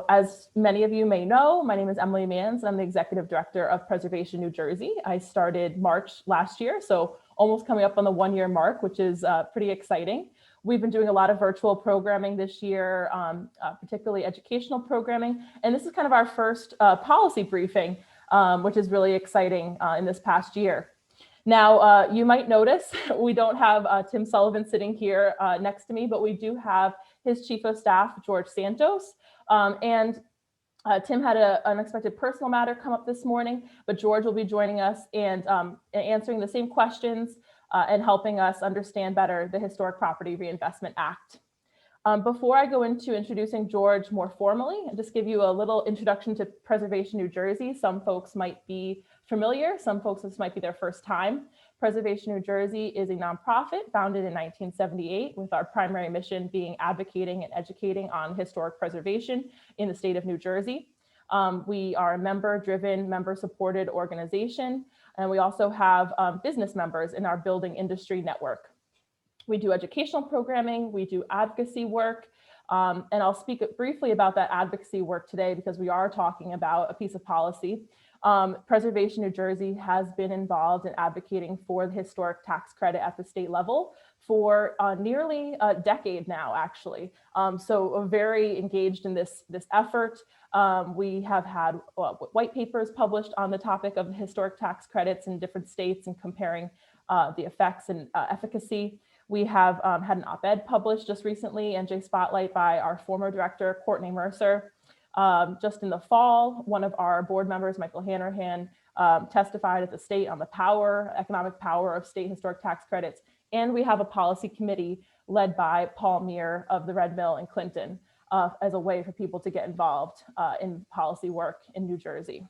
As many of you may know, my name is Emily Manns, and I'm the Executive Director of Preservation New Jersey. I started March last year, so almost coming up on the 1-year mark, which is pretty exciting. We've been doing a lot of virtual programming this year, particularly educational programming, and this is kind of our first policy briefing, which is really exciting in this past year. Now, you might notice we don't have Tim Sullivan sitting here next to me, but we do have his Chief of Staff, Jorge Santos. Tim had an unexpected personal matter come up this morning, but George will be joining us and answering the same questions and helping us understand better the Historic Property Reinvestment Act. Before I go into introducing George more formally, I'll just give you a little introduction to Preservation New Jersey. Some folks might be familiar, some folks this might be their first time. Preservation New Jersey is a nonprofit founded in 1978 with our primary mission being advocating and educating on historic preservation in the state of New Jersey. We are a member-driven, member-supported organization, and we also have business members in our building industry network. We do educational programming, we do advocacy work, and I'll speak briefly about that advocacy work today because we are talking about a piece of policy. Preservation New Jersey has been involved in advocating for the historic tax credit at the state level for nearly a decade now, actually. So very engaged in this effort. We have had white papers published on the topic of historic tax credits in different states and comparing the effects and efficacy. We have had an op-ed published just recently, NJ Spotlight, by our former director, Courtney Mercer. Just in the fall, one of our board members, Michael Hanrahan, testified at the state on the economic power of state historic tax credits. And we have a policy committee led by Paul Meir of the Red Mill in Clinton as a way for people to get involved in policy work in New Jersey.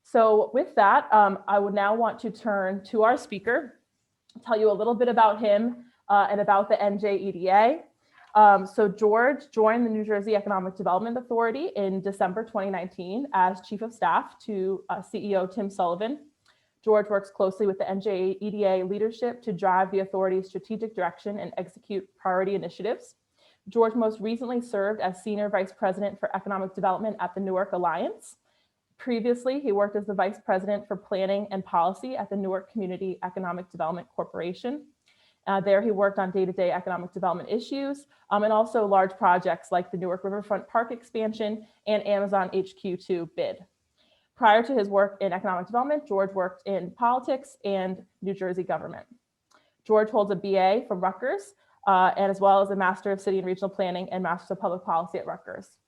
So with that, I would now want to turn to our speaker, tell you a little bit about him and about the NJEDA. So George joined the New Jersey Economic Development Authority in December 2019 as Chief of Staff to CEO Tim Sullivan. George works closely with the NJEDA leadership to drive the authority's strategic direction and execute priority initiatives. George most recently served as Senior Vice President for Economic Development at the Newark Alliance. Previously, he worked as the Vice President for Planning and Policy at the Newark Community Economic Development Corporation. There he worked on day-to-day economic development issues and also large projects like the Newark Riverfront Park expansion and Amazon HQ2 bid. Prior to his work in economic development, George worked in politics and New Jersey government. George holds a BA from Rutgers and as well as a Master of City and Regional Planning and Master of Public Policy at Rutgers.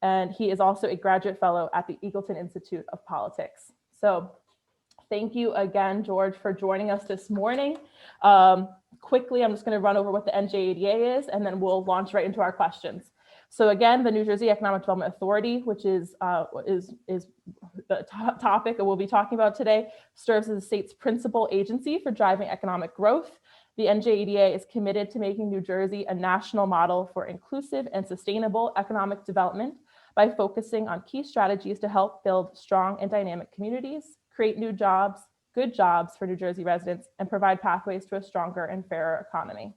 And he is also a graduate fellow at the Eagleton Institute of Politics. So thank you again, George, for joining us this morning. Quickly, I'm just going to run over what the NJEDA is, and then we'll launch right into our questions. So again, the New Jersey Economic Development Authority, which is the topic that we'll be talking about today, serves as the state's principal agency for driving economic growth. The NJEDA is committed to making New Jersey a national model for inclusive and sustainable economic development by focusing on key strategies to help build strong and dynamic communities, create new jobs, good jobs for New Jersey residents, and provide pathways to a stronger and fairer economy.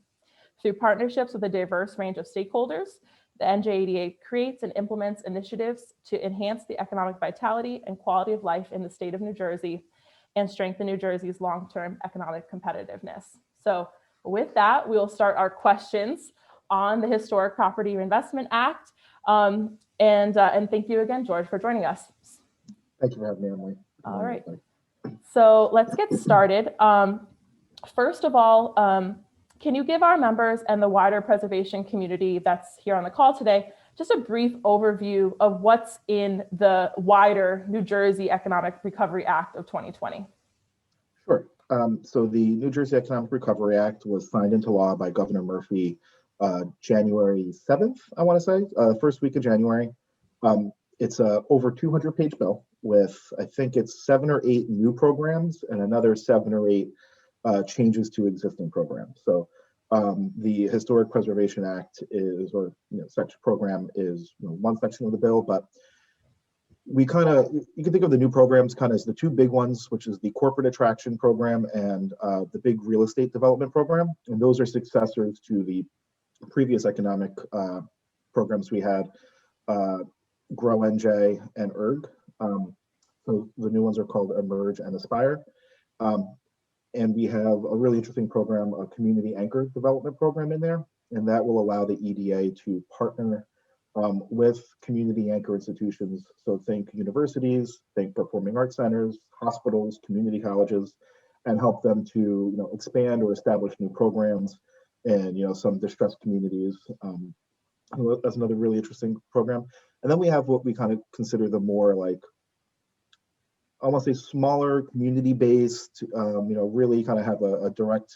Through partnerships with a diverse range of stakeholders, the NJEDA creates and implements initiatives to enhance the economic vitality and quality of life in the state of New Jersey and strengthen New Jersey's long-term economic competitiveness. So with that, we'll start our questions on the Historic Property Reinvestment Act. And thank you again, George, for joining us. Thank you for having me, Emily. All right. So let's get started. First of all, can you give our members and the wider preservation community that's here on the call today just a brief overview of what's in the wider New Jersey Economic Recovery Act of 2020? Sure. So the New Jersey Economic Recovery Act was signed into law by Governor Murphy January 7th, I want to say, first week of January. It's a over 200-page bill with, I think it's 7 or 8 new programs and another 7 or 8 changes to existing programs. So the Historic Preservation Act is, or section program is one section of the bill, but we you can think of the new programs kind of as the 2 big ones, which is the Corporate Attraction Program and the big Real Estate Development Program. And those are successors to the previous economic programs we had. Grow NJ, and ERG. So the new ones are called Emerge and Aspire. And we have a really interesting program, a community anchored development program in there, and that will allow the EDA to partner with community anchor institutions. So think universities, think performing arts centers, hospitals, community colleges, and help them to expand or establish new programs in some distressed communities. That's another really interesting program. And then we have what we kind of consider the more like almost a smaller community-based, really kind of have a direct,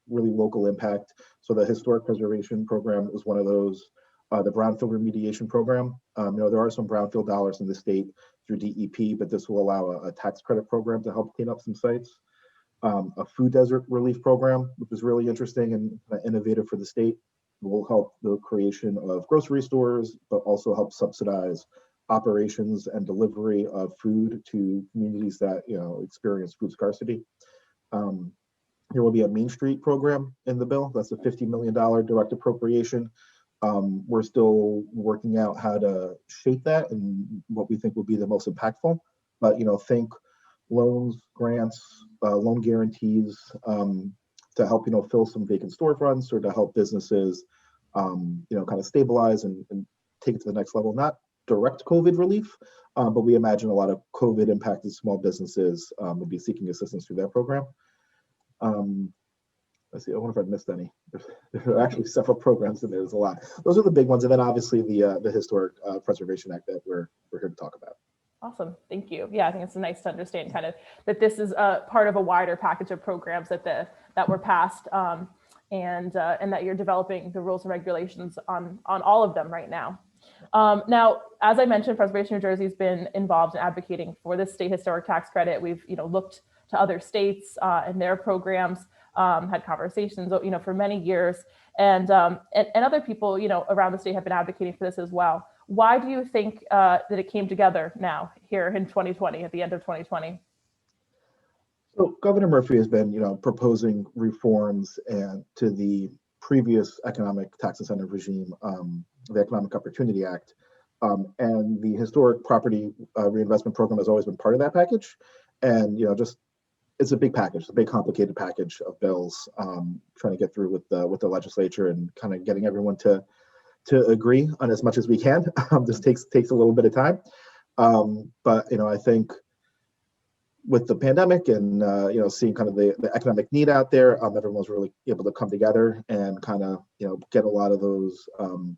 really local impact. So the historic preservation program is one of those. The brownfield remediation program. There are some brownfield dollars in the state through DEP, but this will allow a tax credit program to help clean up some sites. A food desert relief program, which is really interesting and innovative for the state, will help the creation of grocery stores, but also help subsidize operations and delivery of food to communities that experience food scarcity. There will be a Main Street program in the bill. That's a $50 million direct appropriation. We're still working out how to shape that and what we think will be the most impactful. But think loans, grants, loan guarantees to help fill some vacant storefronts or to help businesses kind of stabilize and take it to the next level. Not direct COVID relief, but we imagine a lot of COVID impacted small businesses would be seeking assistance through that program. Let's see, I wonder if I missed any. There are actually several programs and there's a lot. Those are the big ones. And then obviously the Historic Preservation Act that we're here to talk about. Awesome, thank you. Yeah, I think it's nice to understand kind of that this is a part of a wider package of programs that were passed and that you're developing the rules and regulations on all of them right now. Now, as I mentioned, Preservation New Jersey has been involved in advocating for the state historic tax credit. We've looked to other states and their programs, had conversations for many years, and other people around the state have been advocating for this as well. Why do you think that it came together now here in 2020, at the end of 2020? So Governor Murphy has been proposing reforms and to the previous economic tax incentive regime, the Economic Opportunity Act, and the Historic Property Reinvestment Program has always been part of that package. And it's a big package, a big complicated package of bills, trying to get through with the legislature and kind of getting everyone to agree on as much as we can. This takes a little bit of time, but I think with the pandemic and seeing kind of the economic need out there, everyone's really able to come together and kind of get a lot of those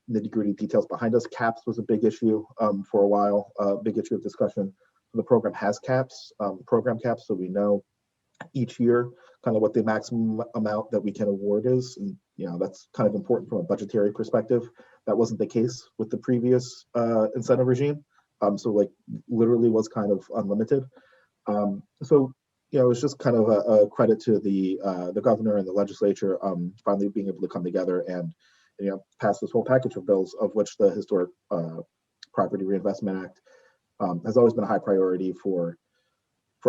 nitty-gritty details behind us. Caps was a big issue for a while, a big issue of discussion. The program has caps, program caps, so we know each year kind of what the maximum amount that we can award is, and that's kind of important from a budgetary perspective. That wasn't the case with the previous incentive regime, so like literally was kind of unlimited. So it's just kind of a credit to the governor and the legislature finally being able to come together and pass this whole package of bills, of which the Historic Property Reinvestment Act has always been a high priority for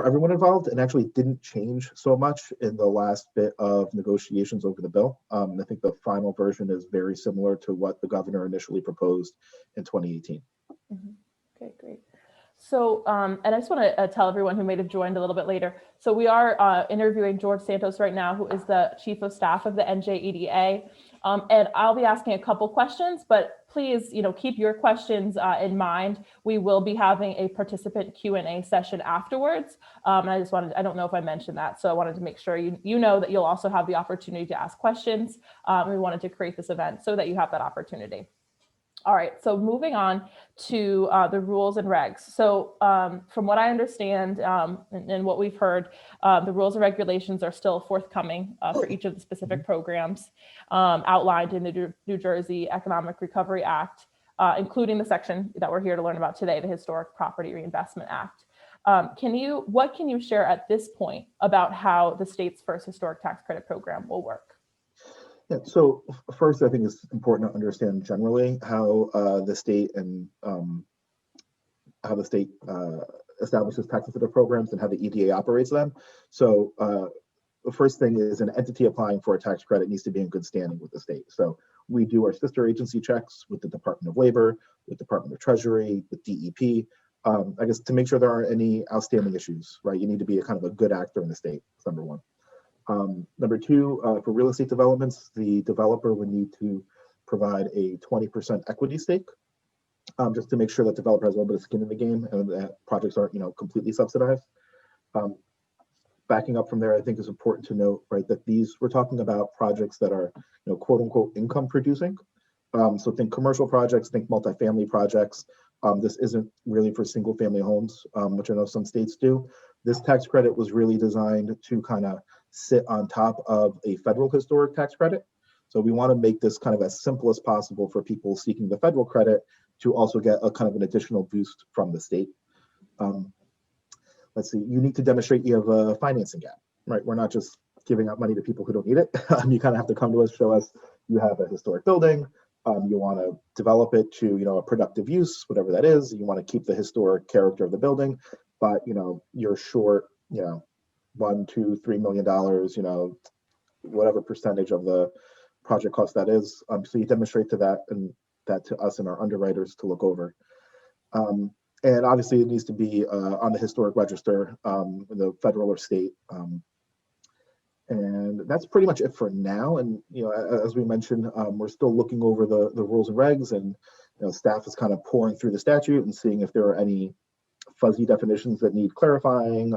everyone involved, and actually didn't change so much in the last bit of negotiations over the bill. I think the final version is very similar to what the governor initially proposed in 2018. Mm-hmm. Okay, great. So, and I just want to tell everyone who may have joined a little bit later. So we are interviewing Jorge Santos right now, who is the Chief of Staff of the NJEDA. And I'll be asking a couple questions, but please, keep your questions in mind. We will be having a participant Q&A session afterwards. And I don't know if I mentioned that. So I wanted to make sure you know that you'll also have the opportunity to ask questions. We wanted to create this event so that you have that opportunity. All right, so moving on to the rules and regs. So from what I understand and what we've heard, the rules and regulations are still forthcoming for each of the specific programs outlined in the New Jersey Economic Recovery Act, including the section that we're here to learn about today, the Historic Property Reinvestment Act. What can you share at this point about how the state's first historic tax credit program will work? Yeah, so first, I think it's important to understand generally how the state establishes tax incentive programs and how the EDA operates them. So the first thing is an entity applying for a tax credit needs to be in good standing with the state. So We do our sister agency checks with the Department of Labor, with Department of Treasury, with DEP, I guess to make sure there aren't any outstanding issues, right? You need to be a kind of a good actor in the state, that's number one. Number two, for real estate developments, the developer would need to provide a 20% equity stake, just to make sure that developer has a little bit of skin in the game and that projects aren't, completely subsidized. Backing up from there, I think it's important to note, right, that we're talking about projects that are, quote unquote, income producing. So think commercial projects, think multifamily projects. This isn't really for single family homes, which I know some states do. This tax credit was really designed to kind of sit on top of a federal historic tax credit. So we want to make this kind of as simple as possible for people seeking the federal credit to also get a kind of an additional boost from the state. Let's see, you need to demonstrate you have a financing gap, right? We're not just giving out money to people who don't need it. You kind of have to come to us, show us you have a historic building, you want to develop it to, a productive use, whatever that is. You want to keep the historic character of the building, but, you're short, $1, $2, $3 million, whatever percentage of the project cost that is. So you demonstrate to that and that to us and our underwriters to look over. And obviously it needs to be on the historic register, the federal or state. And that's pretty much it for now. And, as we mentioned, we're still looking over the rules and regs, and staff is kind of pouring through the statute and seeing if there are any fuzzy definitions that need clarifying.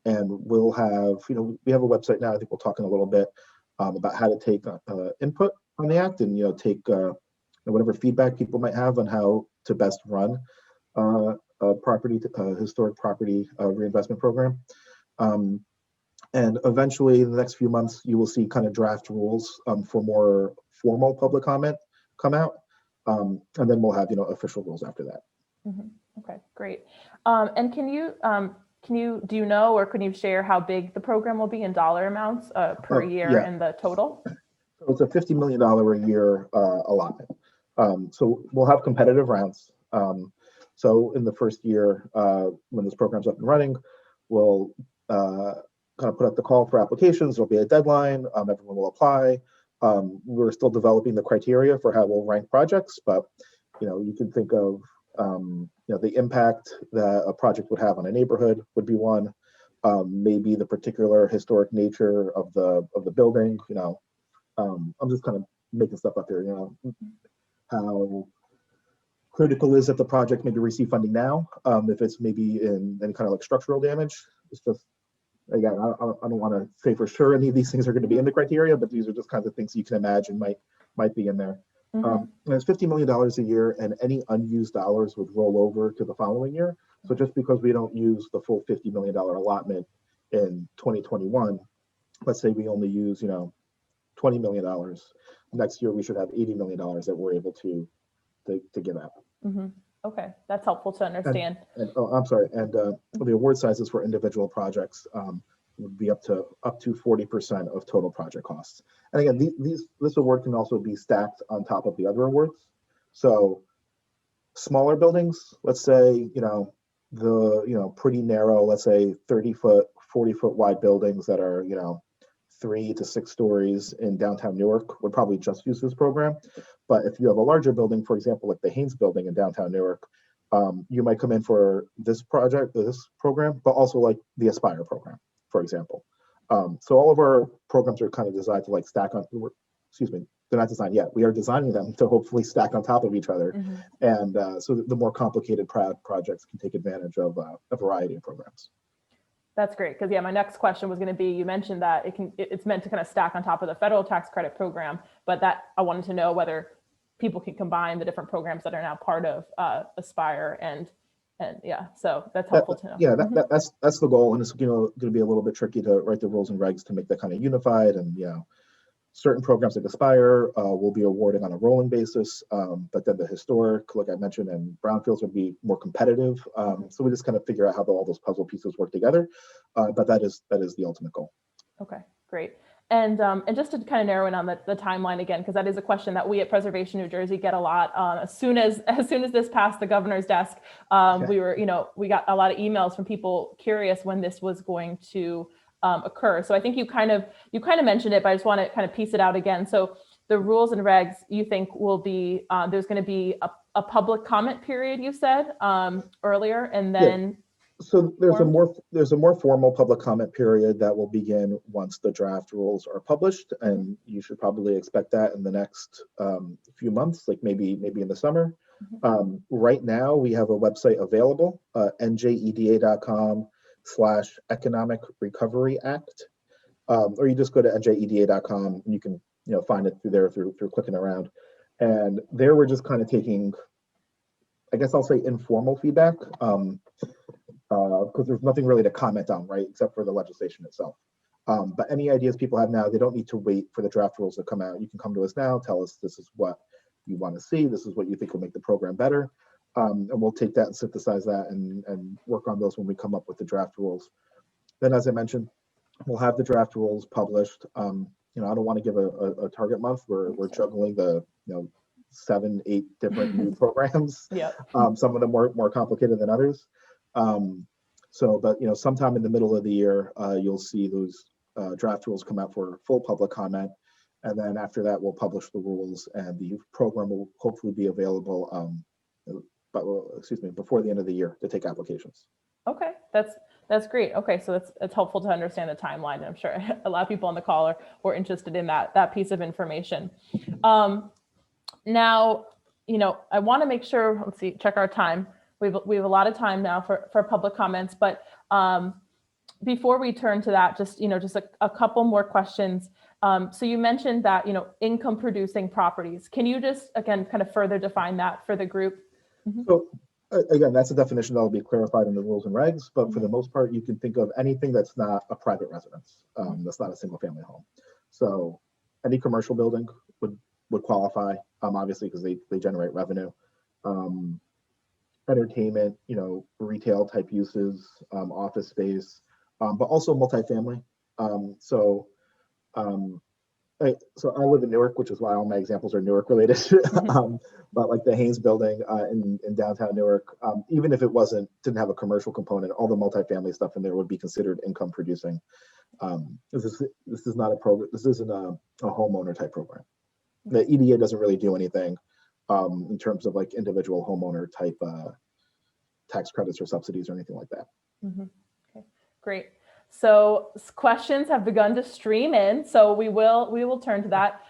And we'll have, we have a website now. I think we'll talk in a little bit about how to take input on the act and, take whatever feedback people might have on how to best run a historic property reinvestment program. And eventually in the next few months, you will see kind of draft rules for more formal public comment come out. And then we'll have, official rules after that. Mm-hmm. Okay, great. And do you know, or can you share how big the program will be in dollar amounts per year and the total? So it's a $50 million a year allotment. So we'll have competitive rounds. So in the first year, when this program's up and running, we'll kind of put up the call for applications. There'll be a deadline. Everyone will apply. We're still developing the criteria for how we'll rank projects, but you can think of the impact that a project would have on a neighborhood would be one. Maybe the particular historic nature of the building. I'm just kind of making stuff up here. How critical is it the project maybe receive funding now? If it's maybe in any kind of like structural damage, it's just, again, I don't want to say for sure any of these things are going to be in the criteria, but these are just kinds of things you can imagine might be in there. And it's $50 million a year, and any unused dollars would roll over to the following year. So just because we don't use the full $50 million allotment in 2021, let's say we only use, $20 million. Next year, we should have $80 million that we're able to give out. Mm-hmm. Okay, that's helpful to understand. And the award sizes for individual projects would be up to 40% of total project costs. And again, this award can also be stacked on top of the other awards. So smaller buildings, let's say, pretty narrow, let's say 30-foot, 40-foot wide buildings that are, 3 to 6 stories in downtown Newark would probably just use this program. But if you have a larger building, for example, like the Haynes building in downtown Newark, you might come in for this program, but also like the Aspire program, for example. So all of our programs are kind of designed to like stack on, they're not designed yet. We are designing them to hopefully stack on top of each other. Mm-hmm. And so the more complicated projects can take advantage of a variety of programs. That's great, because my next question was going to be, you mentioned that it's meant to kind of stack on top of the federal tax credit program, but that I wanted to know whether people can combine the different programs that are now part of Aspire and so that's helpful to know. Yeah, that's the goal, and it's going to be a little bit tricky to write the rules and regs to make that kind of unified, and certain programs like Aspire will be awarding on a rolling basis, but then the historic, like I mentioned, and brownfields would be more competitive. So we just kind of figure out how all those puzzle pieces work together. But that is the ultimate goal. Okay, great. And just to kind of narrow in on the timeline again, because that is a question that we at Preservation New Jersey get a lot. As soon as this passed the governor's desk, we got a lot of emails from people curious when this was going to occur. So I think you kind of mentioned it, but I just want to kind of piece it out again. So the rules and regs you think will be, there's going to be a public comment period, you said earlier, and then. So there's a more formal public comment period that will begin once the draft rules are published, and you should probably expect that in the next few months, like maybe in the summer. Right now, we have a website available, njeda.com/Economic Recovery Act, or you just go to njeda.com and you can find it through there through clicking around. And there we're just kind of taking, I guess I'll say, informal feedback. Because there's nothing really to comment on, right, except for the legislation itself. But any ideas people have now, they don't need to wait for the draft rules to come out. You can come to us now, tell us this is what you want to see, this is what you think will make the program better, and we'll take that and synthesize that and work on those when we come up with the draft rules. Then, as I mentioned, we'll have the draft rules published. I don't want to give a target month. We're juggling the 7-8 different new programs. Some of them more complicated than others. But sometime in the middle of the year, you'll see those draft rules come out for full public comment, and then after that, we'll publish the rules, and the program will hopefully be available. Before the end of the year to take applications. Okay, that's great. Okay, so it's helpful to understand the timeline, and I'm sure a lot of people on the call are interested in that piece of information. Now, I want to make sure. Let's see, check our time. We have a lot of time now for public comments, but before we turn to that, just a couple more questions. So you mentioned that income producing properties. Can you just again kind of further define that for the group? So again, that's a definition that will be clarified in the rules and regs, but for the most part, you can think of anything that's not a private residence, that's not a single family home. So any commercial building would qualify, obviously, because they generate revenue. Entertainment, retail type uses, office space, but also multifamily. So I live in Newark, which is why all my examples are Newark related. But like the Haynes building in downtown Newark, even if it didn't have a commercial component, all the multifamily stuff in there would be considered income producing. This is not a program. This isn't a homeowner type program. The EDA doesn't really do anything in terms of like individual homeowner type tax credits or subsidies or anything like that. Okay, great. So questions have begun to stream in, so we will turn to that.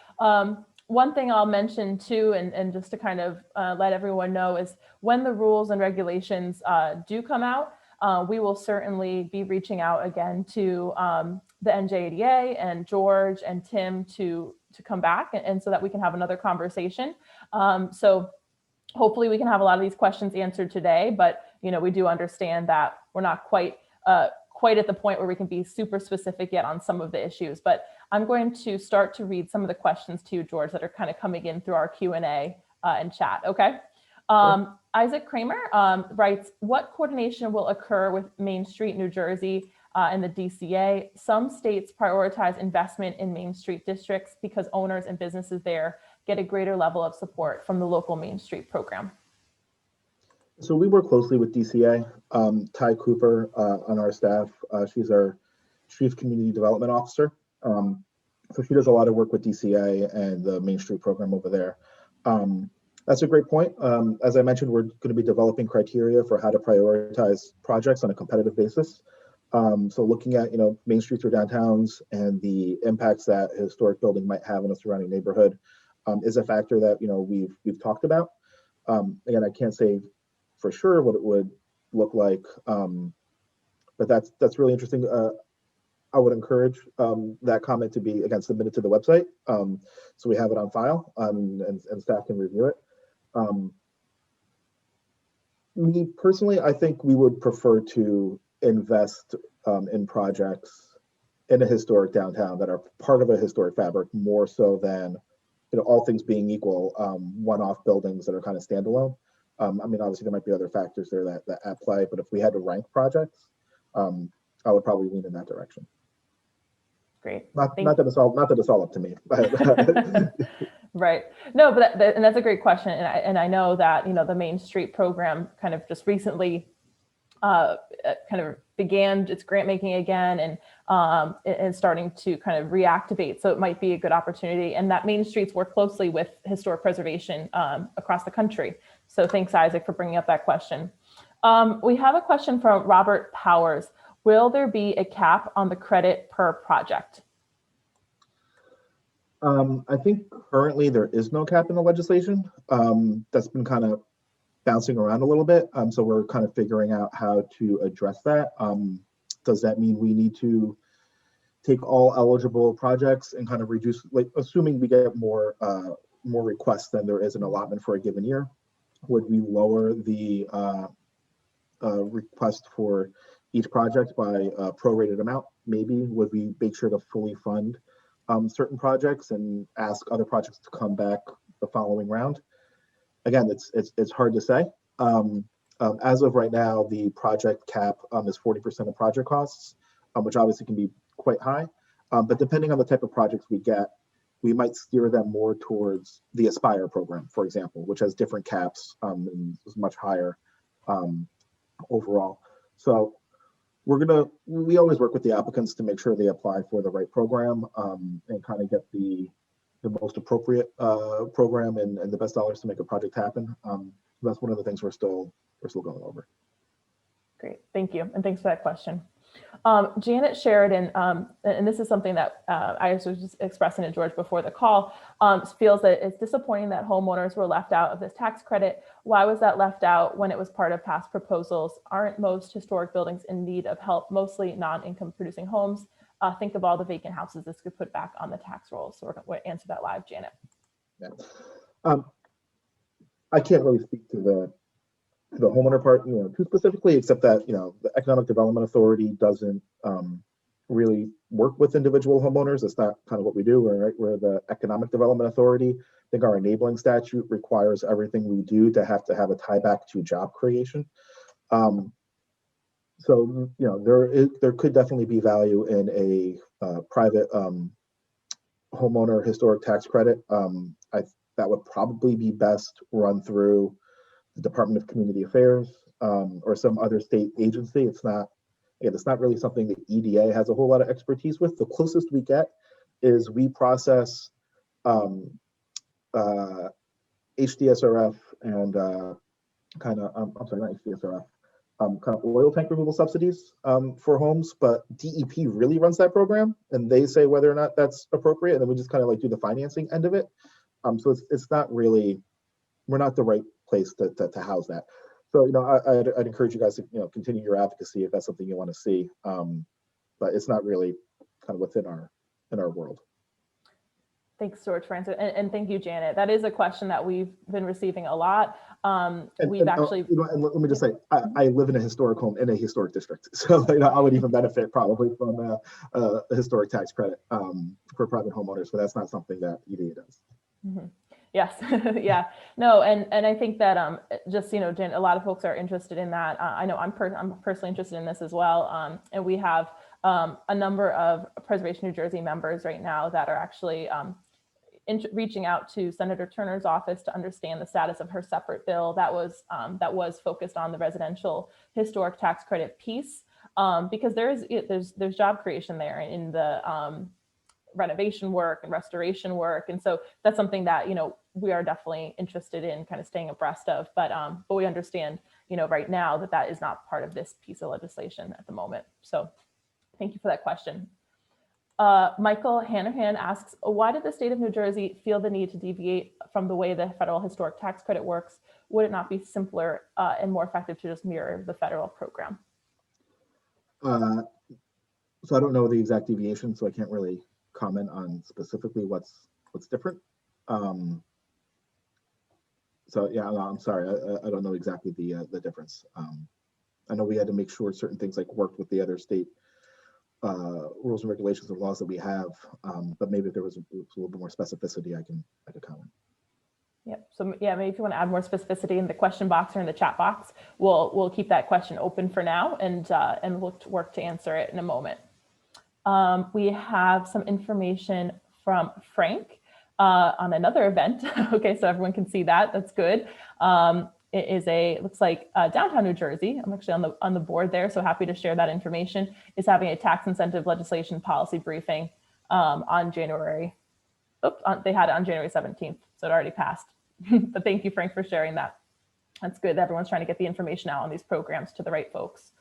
One thing I'll mention too, and just to kind of let everyone know, is when the rules and regulations do come out, we will certainly be reaching out again to the NJEDA and George and Tim to come back, and so that we can have another conversation. So hopefully we can have a lot of these questions answered today, but we do understand that we're not quite at the point where we can be super specific yet on some of the issues. But I'm going to start to read some of the questions to you, George, that are kind of coming in through our Q&A and chat. Okay. Sure. Isaac Kramer writes, what coordination will occur with Main Street, New Jersey, and the DCA? Some states prioritize investment in Main Street districts because owners and businesses there get a greater level of support from the local Main Street program. So we work closely with DCA. Ty Cooper on our staff, she's our Chief Community Development Officer. So she does a lot of work with DCA and the Main Street program over there. That's a great point. As I mentioned, we're going to be developing criteria for how to prioritize projects on a competitive basis. So looking at Main Streets or downtowns and the impacts that a historic building might have in a surrounding neighborhood is a factor that we've talked about. Again, I can't say for sure what it would look like, but that's really interesting. I would encourage that comment to be again submitted to the website, so we have it on file and staff can review it. Me personally, I think we would prefer to invest in projects in a historic downtown that are part of a historic fabric more so than all things being equal, one-off buildings that are kind of standalone. I mean, obviously there might be other factors there that at play, but if we had to rank projects, I would probably lean in that direction. Great. Not that it's all up to me. Right. No, but that's a great question, and I know that the Main Street program kind of just recently kind of began its grant making again and starting to kind of reactivate. So it might be a good opportunity. And that Main Streets work closely with historic preservation across the country. So thanks, Isaac, for bringing up that question. We have a question from Robert Powers. Will there be a cap on the credit per project? I think currently there is no cap in the legislation. That's been kind of bouncing around a little bit. So we're kind of figuring out how to address that. Does that mean we need to take all eligible projects and kind of reduce, like assuming we get more requests than there is an allotment for a given year? Would we lower the request for each project by a prorated amount? Maybe. Would we make sure to fully fund certain projects and ask other projects to come back the following round? Again, it's hard to say. As of right now, the project cap is 40% of project costs, which obviously can be quite high. But depending on the type of projects we get, we might steer them more towards the Aspire program, for example, which has different caps and is much higher overall. So we always work with the applicants to make sure they apply for the right program and kind of get the most appropriate program and the best dollars to make a project happen. That's one of the things we're still going over. Great, thank you, and thanks for that question. Janet Sheridan, and this is something that I was just expressing to George before the call, feels that it's disappointing that homeowners were left out of this tax credit. Why was that left out when it was part of past proposals? Aren't most historic buildings in need of help, mostly non-income producing homes? Think of all the vacant houses this could put back on the tax rolls. So we're going to answer that live, Janet. Yeah. I can't really speak to the homeowner part, too specifically, except that, the Economic Development Authority doesn't really work with individual homeowners. That's not kind of what we do. We're the Economic Development Authority. I think our enabling statute requires everything we do to have a tie back to job creation. So, there could definitely be value in a private homeowner historic tax credit. That would probably be best run through the Department of Community Affairs or some other state agency. It's not really something that EDA has a whole lot of expertise with. The closest we get is we process HDSRF and I'm sorry, not HDSRF, kind of oil tank removal subsidies for homes, but DEP really runs that program and they say whether or not that's appropriate, and then we just kind of like do the financing end of it. So it's not really, we're not the right place to house that. So, I'd encourage you guys to, continue your advocacy if that's something you want to see. But it's not really kind of within our world. Thanks, George, for answering. And thank you, Janet. That is a question that we've been receiving a lot. We've actually. And let me just say, I live in a historic home in a historic district. So, I would even benefit probably from a historic tax credit for private homeowners, but that's not something that EDA does. Mm-hmm. Yes. Yeah. No. And I think that just, Jen, a lot of folks are interested in that. I know I'm personally interested in this as well. And we have a number of Preservation New Jersey members right now that are actually reaching out to Senator Turner's office to understand the status of her separate bill that was focused on the residential historic tax credit piece, because there's job creation there in the renovation work and restoration work. And so that's something that, we are definitely interested in kind of staying abreast of, but we understand, right now that is not part of this piece of legislation at the moment. So thank you for that question. Michael Hanahan asks, why did the state of New Jersey feel the need to deviate from the way the federal historic tax credit works? Would it not be simpler and more effective to just mirror the federal program? So I don't know the exact deviation, so I can't really comment on specifically what's different. So yeah, I'm sorry, I don't know exactly the difference. I know we had to make sure certain things like worked with the other state rules and regulations and laws that we have, but maybe if there was a little bit more specificity, I could comment. Yep. So yeah, maybe if you want to add more specificity in the question box or in the chat box, we'll keep that question open for now, and we'll work to answer it in a moment. We have some information from Frank on another event. Okay, so everyone can see that. That's good. it looks like downtown New Jersey. I'm actually on the board there, so happy to share that information. Is having a tax incentive legislation policy briefing on January. They had it on January 17th, so it already passed. But thank you, Frank, for sharing that. That's good. Everyone's trying to get the information out on these programs to the right folks.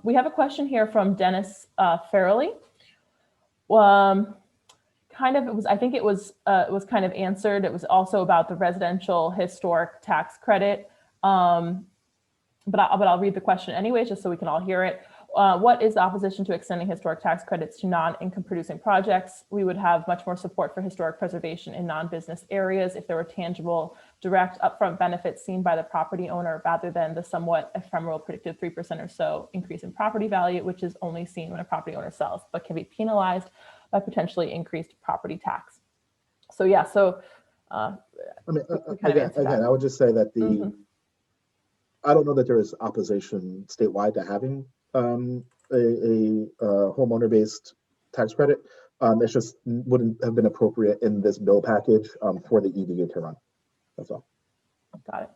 We have a question here from Dennis Farrelly. I think it was kind of answered. It was also about the residential historic tax credit. But I'll read the question anyways, just so we can all hear it. What is the opposition to extending historic tax credits to non-income producing projects? We would have much more support for historic preservation in non-business areas if there were tangible, direct upfront benefits seen by the property owner rather than the somewhat ephemeral predicted 3% or so increase in property value, which is only seen when a property owner sells, but can be penalized by potentially increased property tax. So yeah, I would just say that I don't know that there is opposition statewide to having a homeowner-based tax credit. It just wouldn't have been appropriate in this bill package for the EDA to run. That's all. Got it.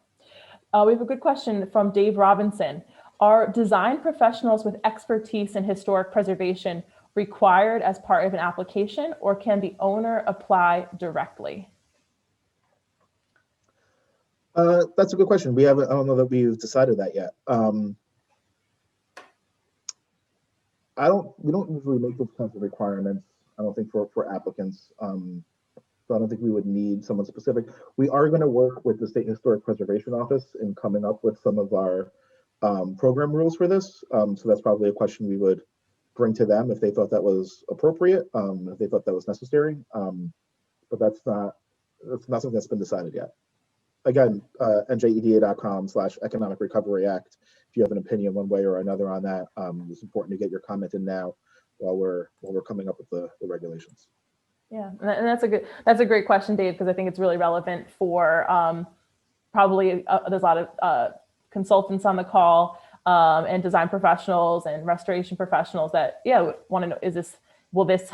We have a good question from Dave Robinson. Are design professionals with expertise in historic preservation required as part of an application, or can the owner apply directly? That's a good question. I don't know that we've decided that yet. We don't usually make those kinds of requirements, I don't think, for applicants. So I don't think we would need someone specific. We are going to work with the State Historic Preservation Office in coming up with some of our program rules for this. So that's probably a question we would bring to them if they thought that was appropriate, if they thought that was necessary. But that's not something that's been decided yet. Again, NJEDA.com/Economic Recovery Act. If you have an opinion one way or another on that, it's important to get your comment in now while we're coming up with the regulations. Yeah, and that's a great question, Dave, because I think it's really relevant for probably there's a lot of consultants on the call and design professionals and restoration professionals that want to know, will this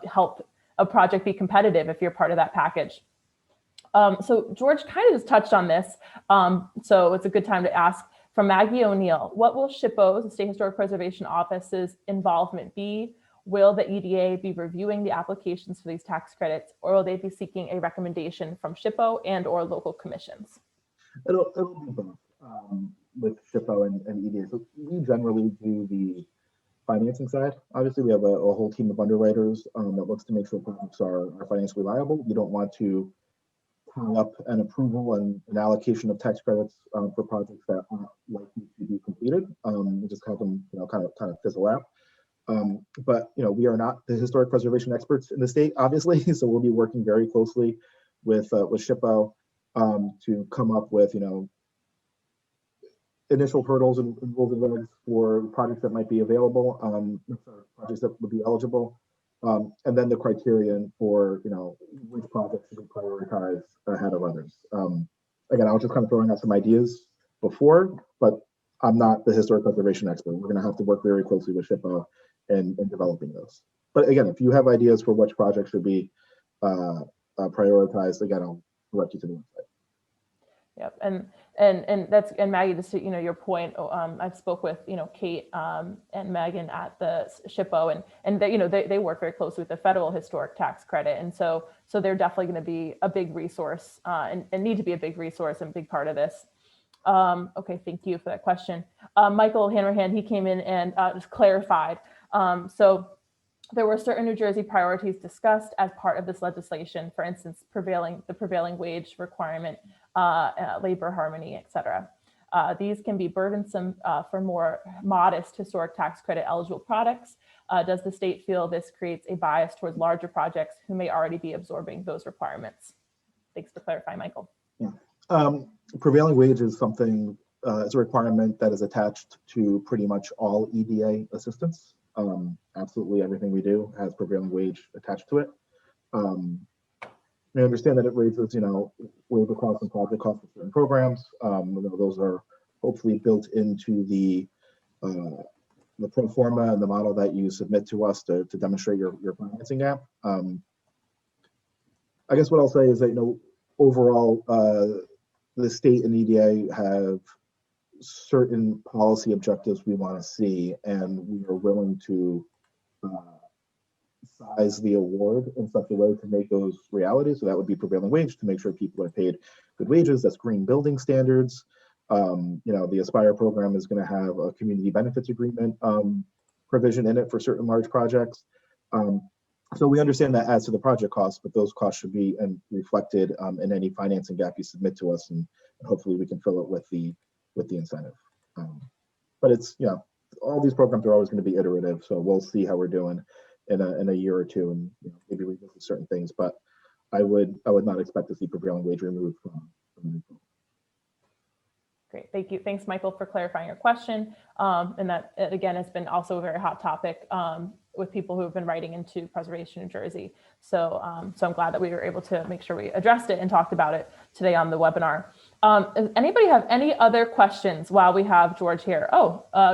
help a project be competitive if you're part of that package? So George kind of just touched on this, so it's a good time to ask from Maggie O'Neill, what will SHIPPO's, the State Historic Preservation Office's involvement be? Will the EDA be reviewing the applications for these tax credits, or will they be seeking a recommendation from SHIPPO and or local commissions? It'll be both with SHIPPO and EDA. So we generally do the financing side. Obviously, we have a whole team of underwriters that looks to make sure projects are financially viable. You don't want to tie up an approval and an allocation of tax credits for projects that aren't likely to be completed. Just have them, kind of fizzle out. But we are not the historic preservation experts in the state, obviously. So we'll be working very closely with SHIPPO to come up with initial hurdles and rules and regs for projects that might be available, projects that would be eligible. And then the criterion for, which projects should be prioritized ahead of others. Again, I was just kind of throwing out some ideas before, but I'm not the historic preservation expert. We're going to have to work very closely with SHIPPO in developing those. But again, if you have ideas for which projects should be prioritized, again, I'll direct you to the website. Yep, and Maggie, just to your point, I've spoke with Kate and Megan at the SHIPPO, and they work very closely with the federal historic tax credit, and so they're definitely going to be a big resource and need to be a big resource and big part of this. Okay, thank you for that question. Michael Hanrahan, he came in and just clarified. So there were certain New Jersey priorities discussed as part of this legislation, for instance, the prevailing wage requirement, labor harmony, etc. These can be burdensome for more modest historic tax credit eligible products. Does the state feel this creates a bias towards larger projects who may already be absorbing those requirements? Thanks for clarifying, Michael. Yeah. Prevailing wage is something, it's a requirement that is attached to pretty much all EDA assistance. Absolutely everything we do has prevailing wage attached to it. I understand that it raises, labor costs and project costs for certain programs. Those are hopefully built into the pro forma and the model that you submit to us to demonstrate your financing gap. I guess what I'll say is that, overall, the state and EDA have certain policy objectives we want to see, and we are willing to size the award in such a way to make those realities. So that would be prevailing wage, to make sure people are paid good wages. That's green building standards. The Aspire program is going to have a community benefits agreement provision in it for certain large projects. So we understand that adds to the project costs, but those costs should be reflected in any financing gap you submit to us, and hopefully we can fill it with the incentive. But it's, all these programs are always going to be iterative, so we'll see how we're doing in a year or two, and maybe revisit certain things. But I would not expect to see prevailing wage removed from the new program. Great, thank you. Thanks, Michael, for clarifying your question. And that, again, has been also a very hot topic with people who have been writing into Preservation New Jersey. So I'm glad that we were able to make sure we addressed it and talked about it today on the webinar. Does anybody have any other questions while we have George here?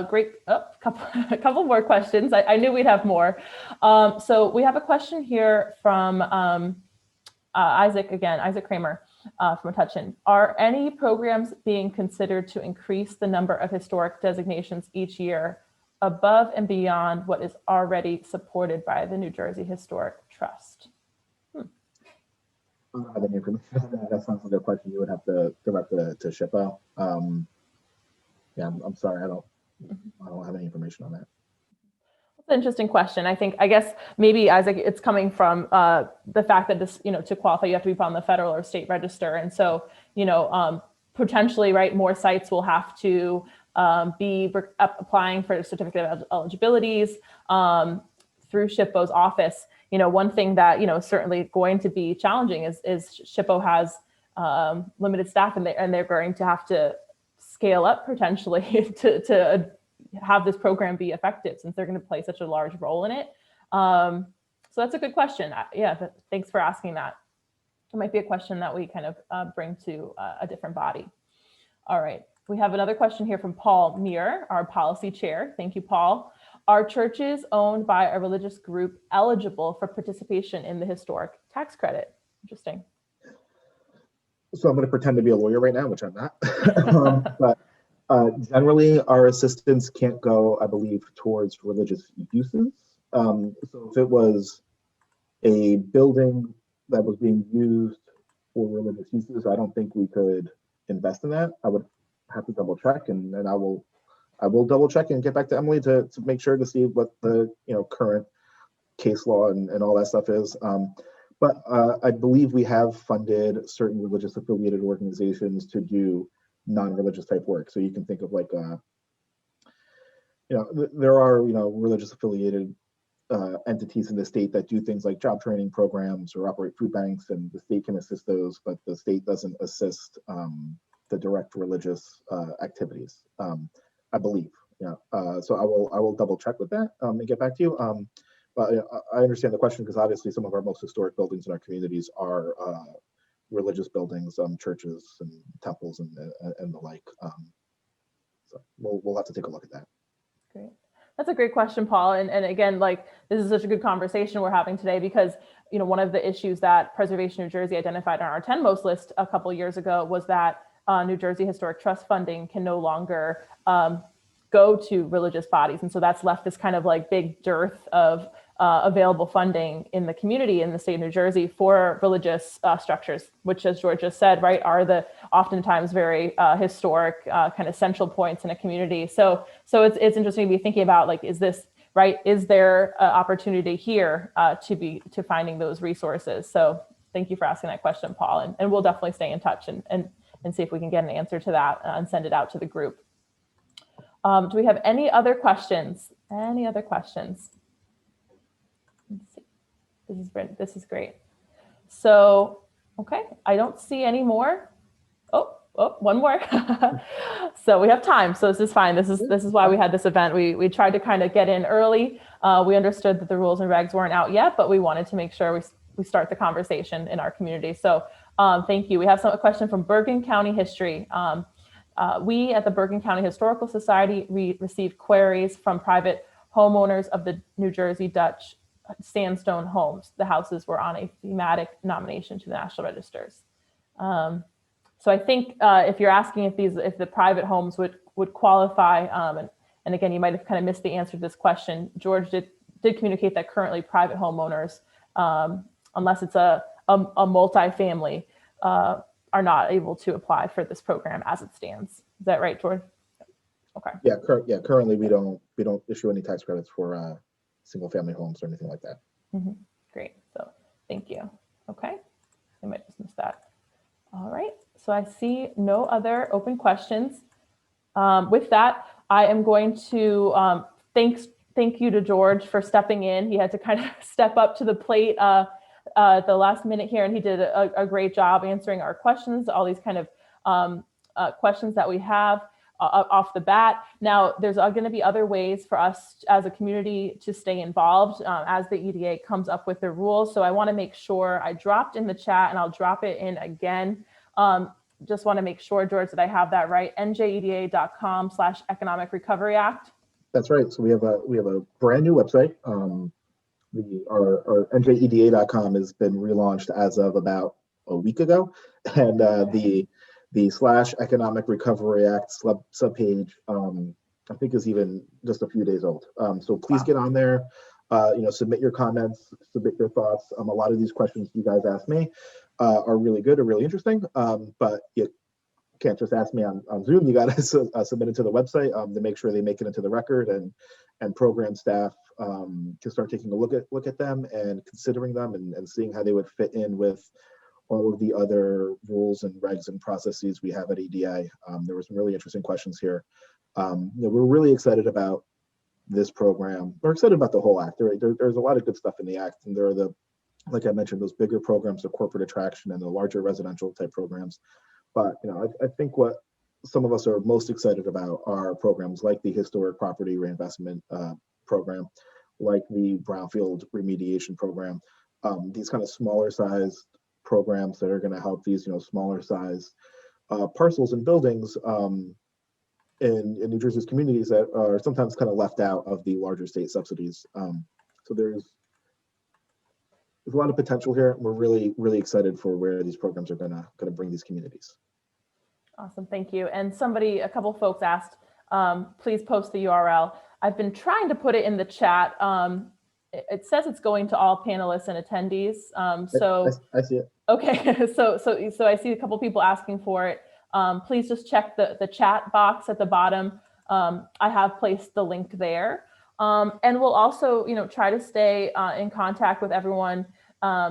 Great. A couple more questions. I knew we'd have more. So we have a question here from Isaac Kramer. From Touchin. Are any programs being considered to increase the number of historic designations each year above and beyond what is already supported by the New Jersey Historic Trust? I don't have any information on that. That sounds like a question you would have to direct to SHIPP. I'm sorry, I don't have any information on that. That's an interesting question. I guess maybe, Isaac, it's coming from the fact that this, to qualify, you have to be put on the federal or state register. And so, potentially, right, more sites will have to be applying for a certificate of eligibilities through SHPO's office. One thing that, is certainly going to be challenging is SHPO has limited staff, and they're going to have to scale up potentially to have this program be effective, since they're going to play such a large role in it. So that's a good question. Thanks for asking that. It might be a question that we kind of bring to a different body. All right, we have another question here from Paul Muir, our policy chair. Thank you, Paul. Are churches owned by a religious group eligible for participation in the historic tax credit? Interesting. So I'm going to pretend to be a lawyer right now, which I'm not. But generally, our assistance can't go, I believe, towards religious uses. So if it was a building that was being used for religious uses, I don't think we could invest in that. I would have to double check, and I will double check and get back to Emily to make sure to see what the current case law and all that stuff is. But I believe we have funded certain religious affiliated organizations to do non-religious type work. So you can think of like, there are, religious affiliated entities in the state that do things like job training programs or operate food banks, and the state can assist those, but the state doesn't assist the direct religious activities, I believe. So I will double check with that and get back to you. But I understand the question, because obviously some of our most historic buildings in our communities are religious buildings, churches and temples and the like. So we'll have to take a look at that. Great. That's a great question, Paul. And again, this is such a good conversation we're having today, because one of the issues that Preservation New Jersey identified on our 10 most list a couple of years ago was that New Jersey Historic Trust funding can no longer go to religious bodies. And so that's left this kind of big dearth of available funding in the community in the state of New Jersey for religious structures, which, as George just said, right, are the oftentimes very historic kind of central points in a community. So it's interesting to be thinking about, is this right? Is there an opportunity here to finding those resources? So thank you for asking that question, Paul, and we'll definitely stay in touch and see if we can get an answer to that and send it out to the group. Do we have any other questions? Any other questions? Let's see. This is great. So, okay, I don't see any more. Oh, one more. So we have time. So this is fine. This is why we had this event. We tried to kind of get in early. We understood that the rules and regs weren't out yet, but we wanted to make sure we start the conversation in our community. So thank you. We have a question from Bergen County History. We at the Bergen County Historical Society received queries from private homeowners of the New Jersey Dutch sandstone homes. The houses were on a thematic nomination to the National Registers. So I think if you're asking if the private homes would qualify, and again, you might have kind of missed the answer to this question, George did communicate that currently private homeowners, unless it's a multifamily, are not able to apply for this program as it stands. Is that right, George? Okay. Yeah, currently we don't issue any tax credits for single family homes or anything like that. Mm-hmm. Great. So thank you. Okay. I might just miss that. All right. So I see no other open questions. With that, I am going to thank you to George for stepping in. He had to kind of step up to the plate at the last minute here, and he did a great job answering our questions, all these kind of questions that we have off the bat. Now, there's going to be other ways for us as a community to stay involved as the EDA comes up with their rules. So I want to make sure I dropped in the chat, and I'll drop it in again. Just want to make sure, George, that I have that right. NJEDA.com/Economic Recovery Act. That's right. So we have a brand new website. Our NJEDA.com has been relaunched as of about a week ago, and the /Economic Recovery Act subpage I think is even just a few days old. So please get on there. Submit your comments, submit your thoughts. A lot of these questions you guys asked me are really good or really interesting, but you can't just ask me on Zoom. You got to submit it to the website to make sure they make it into the record, and program staff can start taking a look at them and considering them and seeing how they would fit in with all of the other rules and regs and processes we have at EDA. There were some really interesting questions here. We're really excited about this program. We're excited about the whole act. There's a lot of good stuff in the act, and there are like I mentioned, those bigger programs of corporate attraction and the larger residential type programs. But I think what some of us are most excited about are programs like the Historic Property Reinvestment Program, like the Brownfield Remediation Program, these kind of smaller size programs that are going to help these smaller size parcels and buildings in New Jersey's communities that are sometimes kind of left out of the larger state subsidies. So there's a lot of potential here. We're really excited for where these programs are gonna bring these communities. Awesome, thank you. And a couple folks asked, please post the URL. I've been trying to put it in the chat. It says it's going to all panelists and attendees. So I see it. Okay, so I see a couple people asking for it. Please just check the chat box at the bottom. I have placed the link there. And we'll also, try to stay in contact with everyone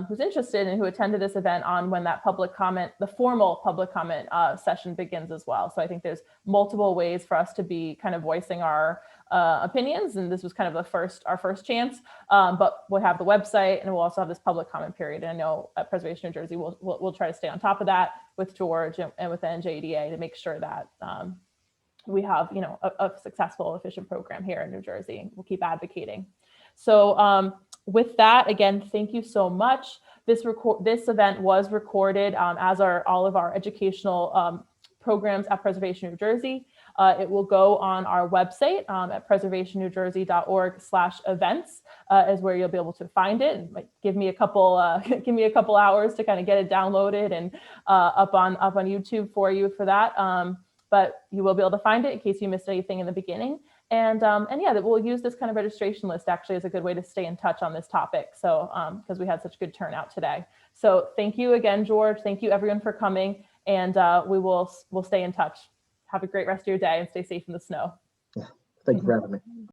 who's interested and who attended this event on when that the formal public comment session begins as well. So I think there's multiple ways for us to be kind of voicing our opinions, and this was kind of our first chance. But we'll have the website, and we'll also have this public comment period. And I know at Preservation New Jersey, we'll try to stay on top of that with George and with the NJEDA to make sure that we have a successful, efficient program here in New Jersey. We'll keep advocating. So with that, again, thank you so much. This event was recorded, as are all of our educational programs at Preservation New Jersey. It will go on our website at preservationnewjersey.org/events is where you'll be able to find it. It might give me a couple hours to kind of get it downloaded and up on YouTube for you for that. But you will be able to find it in case you missed anything in the beginning. And yeah, that we'll use this kind of registration list actually as a good way to stay in touch on this topic. So because we had such good turnout today. So thank you again, George. Thank you everyone for coming, and we'll stay in touch. Have a great rest of your day and stay safe in the snow. Thank you for having me.